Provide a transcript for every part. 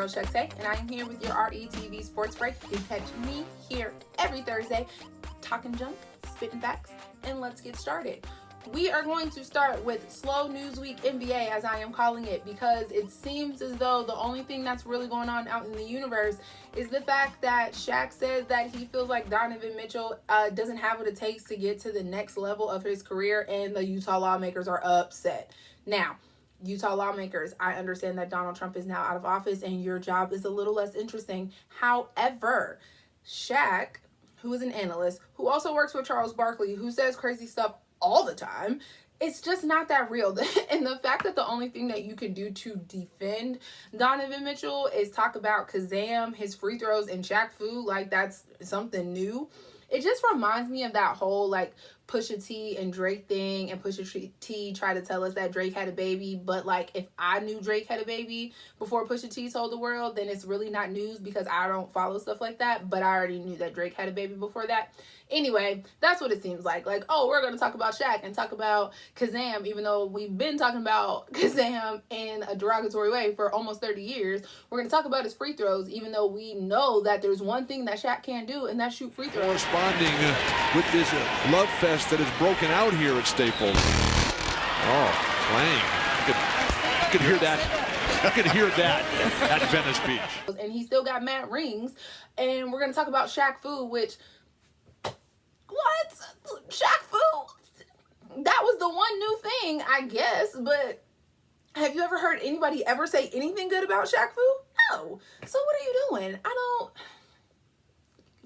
girl ChucTayyy, and I am here with your RETV Sports Break. You can catch me here every Thursday, talking junk, spitting facts, and let's get started. We are going to start with Slow News Week NBA, as I am calling it, because it seems as though the only thing that's really going on out in the universe is the fact that Shaq said that he feels like Donovan Mitchell doesn't have what it takes to get to the next level of his career, and the Utah lawmakers are upset. Now, Utah lawmakers, I understand that Donald Trump is now out of office and your job is a little less interesting. However, Shaq, who is an analyst, who also works with Charles Barkley, who says crazy stuff all the time, it's just not that real. And the fact that the only thing that you can do to defend Donovan Mitchell is talk about Kazam, his free throws, and Shaq Fu, like that's something new. It just reminds me of that whole like Pusha T and Drake thing, and Pusha T tried to tell us that Drake had a baby, but like if I knew Drake had a baby before Pusha T told the world, then it's really not news because I don't follow stuff like that, but I already knew that Drake had a baby before that. Anyway, that's what it seems like. Like, oh, we're going to talk about Shaq and talk about Kazam, even though we've been talking about Kazam in a derogatory way for almost 30 years. We're going to talk about his free throws, even though we know that there's one thing that Shaq can't do, and that's shoot free throws. Corresponding with this love fest that has broken out here at Staples. Oh, playing. You could hear that. I could hear that at Venice Beach. And he still got mad rings. And we're going to talk about Shaq Fu, which... What? Shaq Fu? That was the one new thing, I guess, but have you ever heard anybody ever say anything good about Shaq Fu? No. So what are you doing? I don't...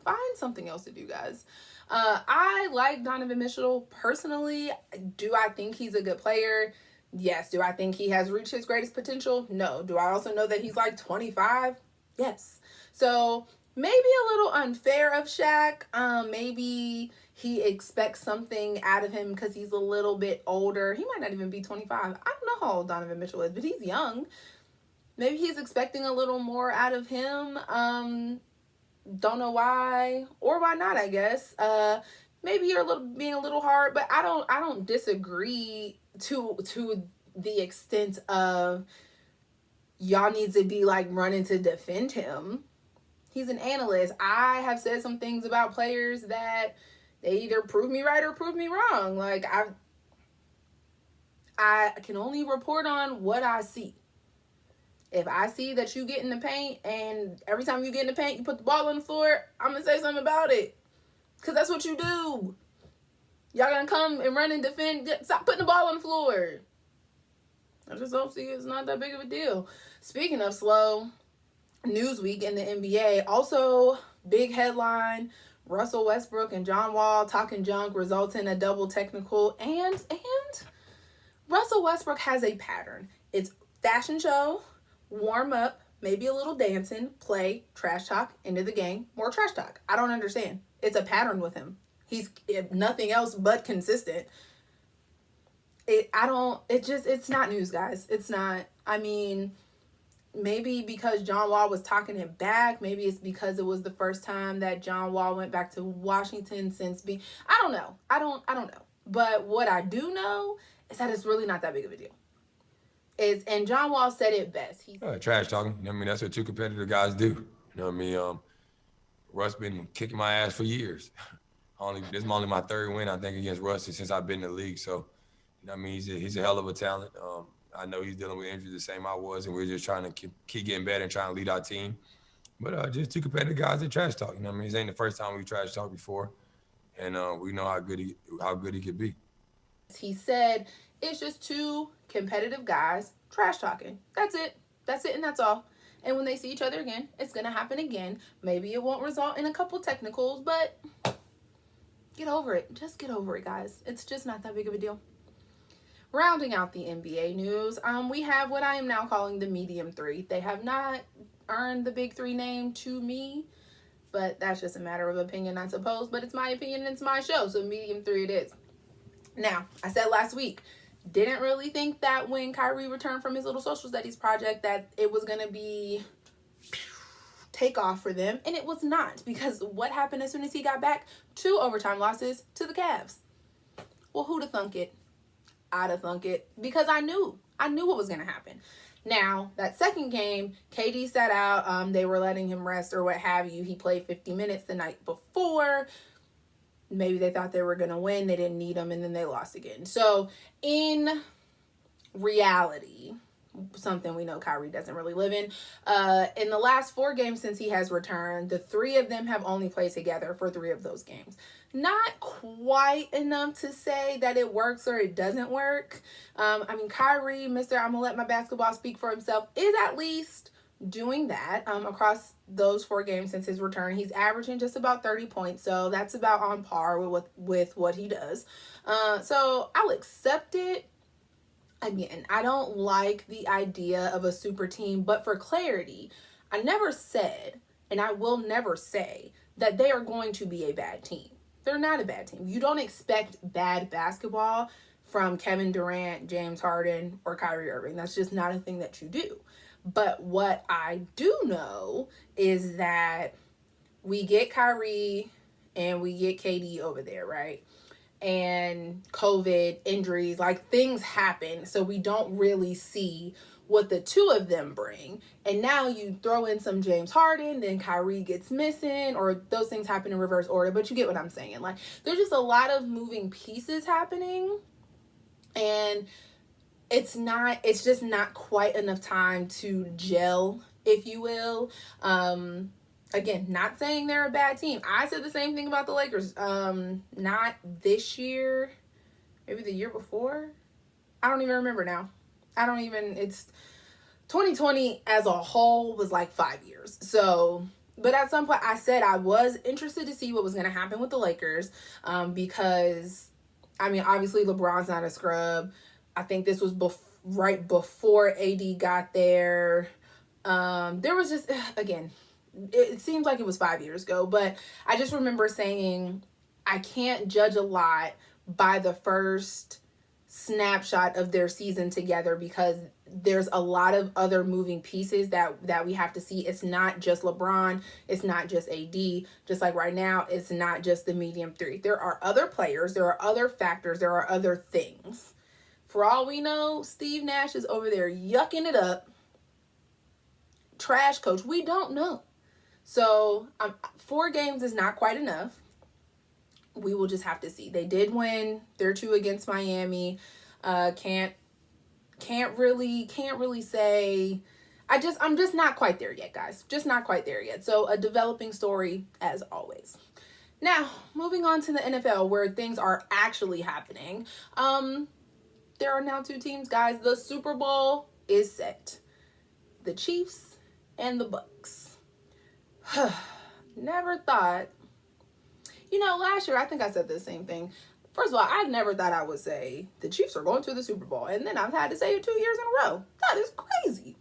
Find something else to do, guys. I like Donovan Mitchell personally. Do I think he's a good player? Yes. Do I think he has reached his greatest potential? No. Do I also know that he's like 25? Yes. So... maybe a little unfair of Shaq. Maybe he expects something out of him because he's a little bit older. He might not even be 25. I don't know how old Donovan Mitchell is, but he's young. Maybe he's expecting a little more out of him. Don't know why or why not, I guess. Maybe you're being a little hard, but I don't disagree to the extent of y'all need to be like running to defend him. He's an analyst. I have said some things about players that they either prove me right or prove me wrong. Like, I can only report on what I see. If I see that you get in the paint and every time you get in the paint, you put the ball on the floor, I'm going to say something about it. Because that's what you do. Y'all going to come and run and defend. Stop putting the ball on the floor. I just don't see it's not that big of a deal. Speaking of slow... Newsweek in the NBA. Also, big headline, Russell Westbrook and John Wall talking junk results in a double technical, and Russell Westbrook has a pattern. It's fashion show, warm up, maybe a little dancing, play, trash talk, end of the game, more trash talk. I don't understand. It's a pattern with him. He's nothing else but consistent. It's not news, guys. It's not. I mean, maybe because John Wall was talking him back. Maybe it's because it was the first time that John Wall went back to Washington since being... I don't know. I don't know. But what I do know is that it's really not that big of a deal. And John Wall said it best. He trash talking. I mean, that's what two competitive guys do. You know what I mean? Russ been kicking my ass for years. This is only my third win, I think, against Russ since I've been in the league. So, you know what I mean? He's a hell of a talent. I know he's dealing with injuries the same I was, and we're just trying to keep getting better and trying to lead our team. But just two competitive guys that trash talk. You know what I mean? This ain't the first time we trash talked before, and we know how good he could be. He said it's just two competitive guys trash talking. That's it, and that's all. And when they see each other again, it's gonna happen again. Maybe it won't result in a couple technicals, but get over it. Just get over it, guys. It's just not that big of a deal. Rounding out the NBA news, we have what I am now calling the medium three. They have not earned the big three name to me, but that's just a matter of opinion, I suppose. But it's my opinion and it's my show, so medium three it is. Now, I said last week, didn't really think that when Kyrie returned from his little social studies project that it was going to be takeoff for them, and it was not, because what happened as soon as he got back? 2 overtime losses to the Cavs. Well, who'da thunk it? I'd have thunk it, because I knew what was going to happen. Now, that second game, KD sat out. They were letting him rest or what have you. He played 50 minutes the night before. Maybe they thought they were going to win. They didn't need him, and then they lost again. So, in reality, something we know Kyrie doesn't really live in the last 4 games since he has returned, the 3 of them have only played together for 3 of those games. Not quite enough to say that it works or it doesn't work. Kyrie, Mr. I'm gonna let my basketball speak for himself, is at least doing that across those 4 games since his return. He's averaging just about 30 points, so that's about on par with what he does. So I'll accept it. Again, I don't like the idea of a super team, but for clarity, I never said, and I will never say, that they are going to be a bad team. They're not a bad team. You don't expect bad basketball from Kevin Durant, James Harden, or Kyrie Irving. That's just not a thing that you do. But what I do know is that we get Kyrie and we get KD over there, right? And COVID, injuries, like things happen. So we don't really see what the 2 of them bring. And now you throw in some James Harden, then Kyrie gets missing, or those things happen in reverse order, but you get what I'm saying. Like, there's just a lot of moving pieces happening, and it's just not quite enough time to gel, if you will. Again, not saying they're a bad team. I said the same thing about the Lakers. Not this year, maybe the year before. I don't even remember now. It's 2020 as a whole was like 5 years. So, but at some point I said I was interested to see what was going to happen with the Lakers. Because, obviously LeBron's not a scrub. I think this was right before AD got there. There was just, again, it seems like it was 5 years ago, but I just remember saying I can't judge a lot by the first snapshot of their season together because there's a lot of other moving pieces that we have to see. It's not just LeBron. It's not just AD. Just like right now, it's not just the medium 3. There are other players. There are other factors. There are other things. For all we know, Steve Nash is over there yucking it up. Trash coach. We don't know. So 4 games is not quite enough. We will just have to see. They did win their 2 against Miami. Can't really say. I'm just not quite there yet, guys. Just not quite there yet. So a developing story as always. Now, moving on to the NFL where things are actually happening. There are now 2 teams, guys. The Super Bowl is set. The Chiefs and the Bucks. Never thought. Last year, I think I said the same thing. First of all, I never thought I would say the Chiefs are going to the Super Bowl. And then I've had to say it 2 years in a row. That is crazy.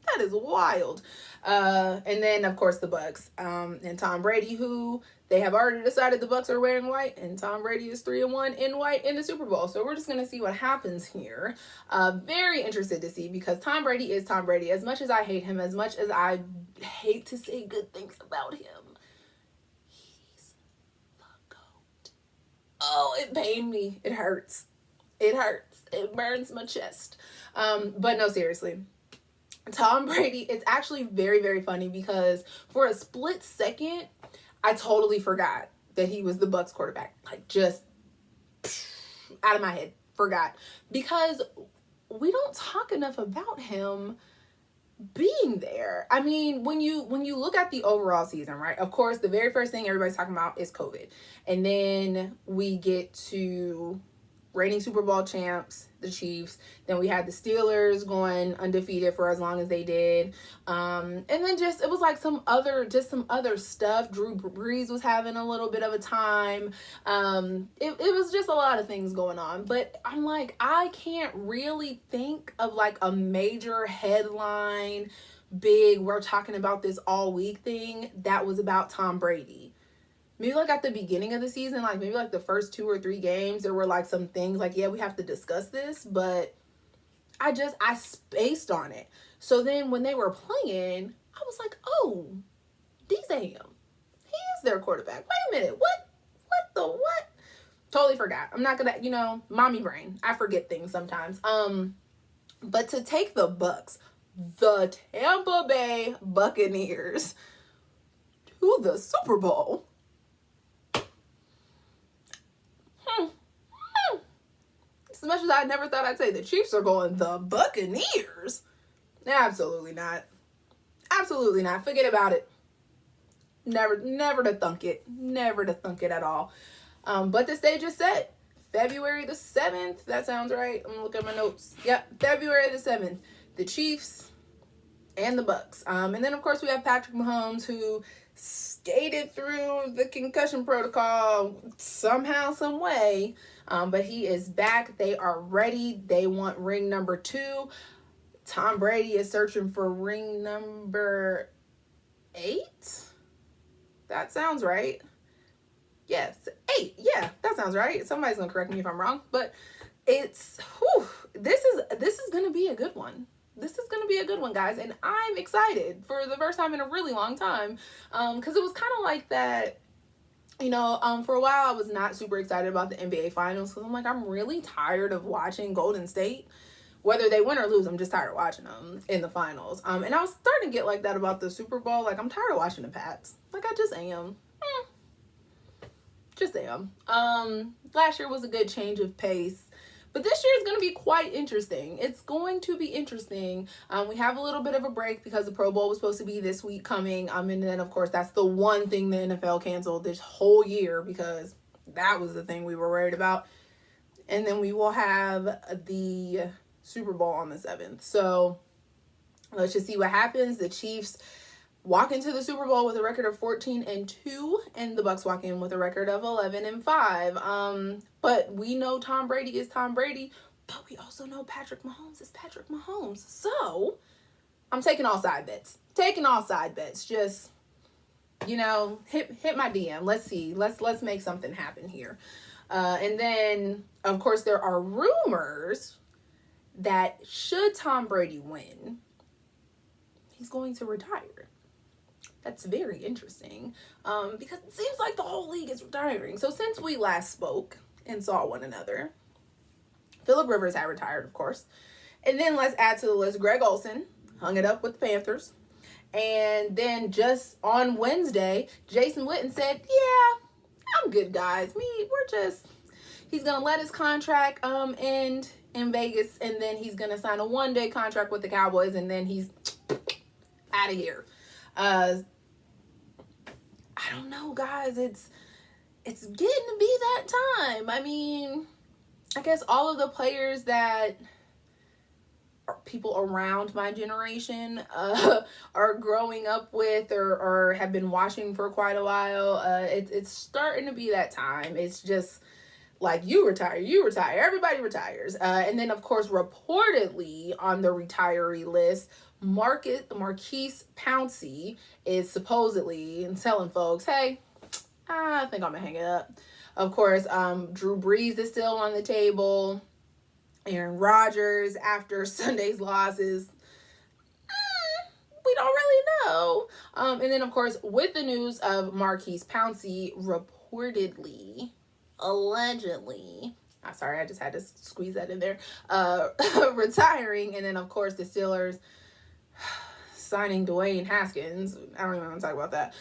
That is wild. And then, of course, the Bucks. And Tom Brady, who they have already decided the Bucks are wearing white. And Tom Brady is 3-1 in white in the Super Bowl. So we're just going to see what happens here. Very interested to see because Tom Brady is Tom Brady. As much as I hate him, as much as I hate to say good things about him, oh, it pained me. It hurts. It hurts. It burns my chest. But no, seriously. Tom Brady, it's actually very, very funny because for a split second, I totally forgot that he was the Bucks quarterback. Like, just out of my head. Forgot. Because we don't talk enough about him being there. When you look at the overall season, right? Of course, the very first thing everybody's talking about is COVID. And then we get to reigning Super Bowl champs, the Chiefs. Then we had the Steelers going undefeated for as long as they did. And then it was like some other stuff. Drew Brees was having a little bit of a time. It was just a lot of things going on. But I'm like, I can't really think of like a major headline, big, we're talking about this all week thing that was about Tom Brady. Maybe like at the beginning of the season, like maybe like the first 2 or 3 games, there were like some things like, yeah, we have to discuss this, but I spaced on it. So then when they were playing, I was like, oh, D-Sam, he is their quarterback. Wait a minute, what the what? Totally forgot. I'm not gonna, mommy brain. I forget things sometimes. But to take the Bucks the Tampa Bay Buccaneers to the Super Bowl. As much as I never thought I'd say the Chiefs are going, the Buccaneers? Absolutely not. Absolutely not. Forget about it. Never to thunk it. Never to thunk it at all. But the stage is set. February the 7th. That sounds right. I'm going to look at my notes. Yep. February the 7th. The Chiefs and the Bucs. And then, of course, we have Patrick Mahomes, who skated through the concussion protocol somehow, some way. But he is back. They are ready. They want ring number 2. Tom Brady is searching for ring number 8. That sounds right. Yes, 8. Yeah, that sounds right. Somebody's gonna correct me if I'm wrong, but it's this is gonna be a good one. This is gonna be a good one, guys, and I'm excited for the first time in a really long time, because it was kind of like that. You know, for a while I was not super excited about the NBA Finals because I'm like, I'm really tired of watching Golden State. Whether they win or lose, I'm just tired of watching them in the finals. And I was starting to get like that about the Super Bowl. Like, I'm tired of watching the Pats. Like, I just am. Just am. Last year was a good change of pace. But this year is going to be quite interesting. It's going to be interesting. We have a little bit of a break because the Pro Bowl was supposed to be this week coming. And then, of course, that's the one thing the NFL canceled this whole year because that was the thing we were worried about. And then we will have the Super Bowl on the 7th. So let's just see what happens. The Chiefs walk into the Super Bowl with a record of 14-2, and the Bucs walk in with a record of 11-5. But we know Tom Brady is Tom Brady, but we also know Patrick Mahomes is Patrick Mahomes. So I'm taking all side bets. Just, you know, hit my DM. Let's see. Let's make something happen here. And then, of course, there are rumors that should Tom Brady win, he's going to retire. That's very interesting, because it seems like the whole league is retiring. So since we last spoke and saw one another, Phillip Rivers had retired, of course. And then let's add to the list, Greg Olsen hung it up with the Panthers. And then just on Wednesday, Jason Witten said, yeah, I'm good, guys. He's going to let his contract end in Vegas, and then he's going to sign a one-day contract with the Cowboys, and then he's out of here. I don't know, guys. It's getting to be that time. I mean, I guess all of the players that are people around my generation are growing up with or have been watching for quite a while. It's starting to be that time. It's just like, you retire, everybody retires. And then, of course, reportedly on the retiree list, Marquise Pouncey is supposedly telling folks, hey, I think I'm gonna hang it up. Of course, Drew Brees is still on the table. Aaron Rodgers, after Sunday's losses, we don't really know. And then, of course, with the news of Marquise Pouncey reportedly, allegedly, sorry, I just had to squeeze that in there, retiring. And then, of course, the Steelers signing Dwayne Haskins. I don't even want to talk about that.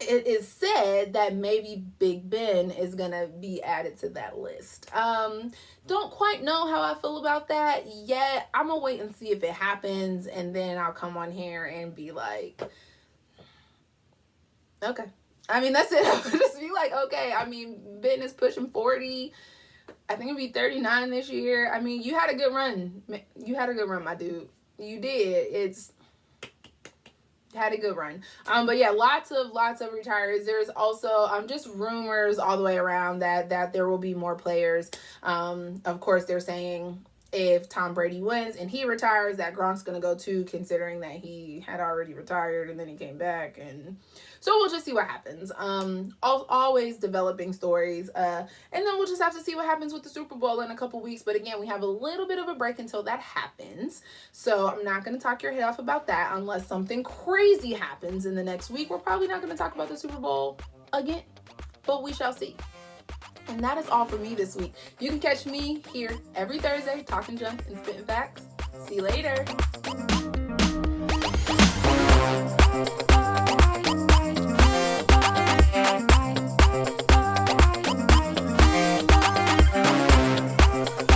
It is said that maybe Big Ben is going to be added to that list. Don't quite know how I feel about that yet. I'm going to wait and see if it happens, and then I'll come on here and be like, okay. I mean, that's it. I'll just be like, okay. I mean, Ben is pushing 40. I think it'll be 39 this year. I mean, you had a good run. You had a good run, my dude. You did. Had a good run. But yeah, lots of retires. There's also just rumors all the way around that there will be more players. Of course, they're saying if Tom Brady wins and he retires, that Gronk's gonna go too, considering that he had already retired and then he came back. And so we'll just see what happens. Always developing stories. And then we'll just have to see what happens with the Super Bowl in a couple weeks. But again, we have a little bit of a break until that happens. So I'm not going to talk your head off about that unless something crazy happens in the next week. We're probably not going to talk about the Super Bowl again, but we shall see. And that is all for me this week. You can catch me here every Thursday talking junk and spitting facts. See you later.